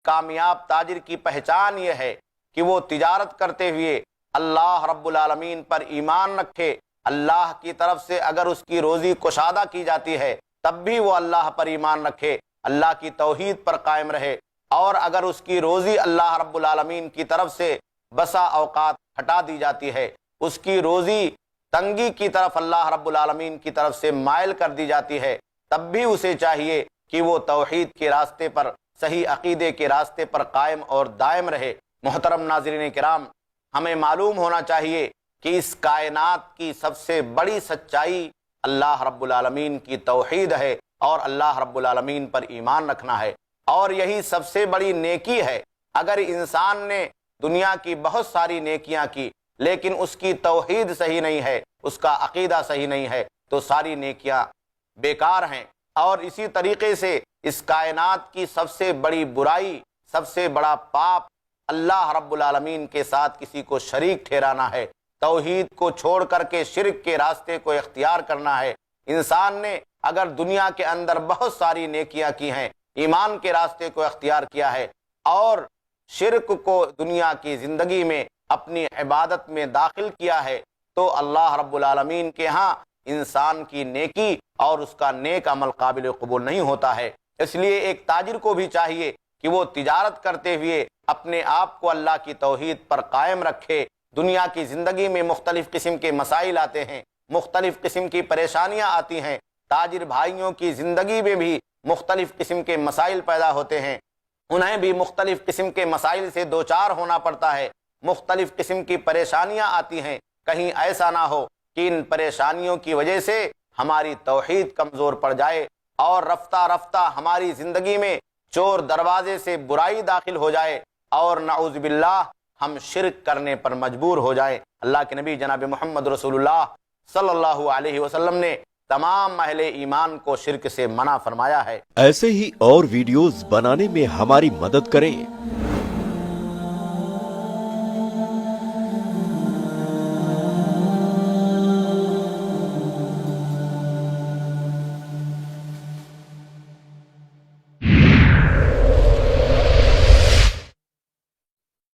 कामयाब ताजिर की पहचान ये है कि वो तिजारत करते हुए अल्लाह रब्बुल आलमीन पर ईमान रखे। अल्लाह की तरफ से अगर उसकी रोज़ी कुशादा की जाती है तब भी वो अल्लाह पर ईमान रखे, अल्लाह की तौहीद पर कायम रहे। और अगर उसकी रोज़ी अल्लाह रब्बुल आलमीन की तरफ से बसा औकात हटा दी जाती है, उसकी रोज़ी तंगी की तरफ अल्लाह रब्बुल आलमीन की तरफ से माइल कर दी जाती है, तब भी उसे चाहिए कि वो तौहीद के रास्ते पर, सही अकीदे के रास्ते पर कायम और दायम रहे। मोहतरम नाज़रीन किराम, हमें मालूम होना चाहिए कि इस कायनात की सबसे बड़ी सच्चाई अल्लाह रब्बुल आलमीन की तौहीद है और अल्लाह रब्बुल आलमीन पर ईमान रखना है, और यही सबसे बड़ी नेकी है। अगर इंसान ने दुनिया की बहुत सारी नेकियां की लेकिन उसकी तौहीद सही नहीं है, उसका अकीदा सही नहीं है, तो सारी नेकियां बेकार हैं। और इसी तरीके से इस कायनात की सबसे बड़ी बुराई, सबसे बड़ा पाप अल्लाह रब्बुल आलमीन के साथ किसी को शरीक ठहराना है, तौहीद को छोड़ करके शिर्क के रास्ते को इख्तियार करना है। इंसान ने अगर दुनिया के अंदर बहुत सारी नेकियां की हैं, ईमान के रास्ते को इख्तियार किया है और शिर्क को दुनिया की ज़िंदगी में अपनी इबादत में दाखिल किया है, तो अल्लाह रब्बुल आलमीन के यहाँ इंसान की नेकी और उसका नेक अमल काबिल कबूल नहीं होता है। इसलिए एक ताजिर को भी चाहिए कि वो तिजारत करते हुए अपने आप को अल्लाह की तौहीद पर कायम रखे। दुनिया की ज़िंदगी में मुख्तलिफ़ किस्म के मसाइल आते हैं, मुख्तलिफ़ किस्म की परेशानियाँ आती हैं। ताजिर भाइयों की ज़िंदगी में भी मुख्तलिफ़ किस्म के मसाइल पैदा होते हैं, उन्हें भी मुख्तलिफ़ किस्म के मसाइल से दो चार होना पड़ता है, मुख्तलिफ़ किस्म की परेशानियाँ आती हैं। कहीं ऐसा ना हो कि इन परेशानियों की वजह से हमारी तौहीद कमज़ोर पड़ जाए और रफ्ता रफ्ता हमारी ज़िंदगी में चोर दरवाजे से बुराई दाखिल हो जाए और नऊज़ बिल्लाह हम शिर्क करने पर मजबूर हो जाएं। अल्लाह के नबी जनाब मोहम्मद रसूलुल्लाह सल्लल्लाहु अलैहि वसल्लम ने तमाम अहले ईमान को शिर्क से मना फरमाया है। ऐसे ही और वीडियोस बनाने में हमारी मदद करें।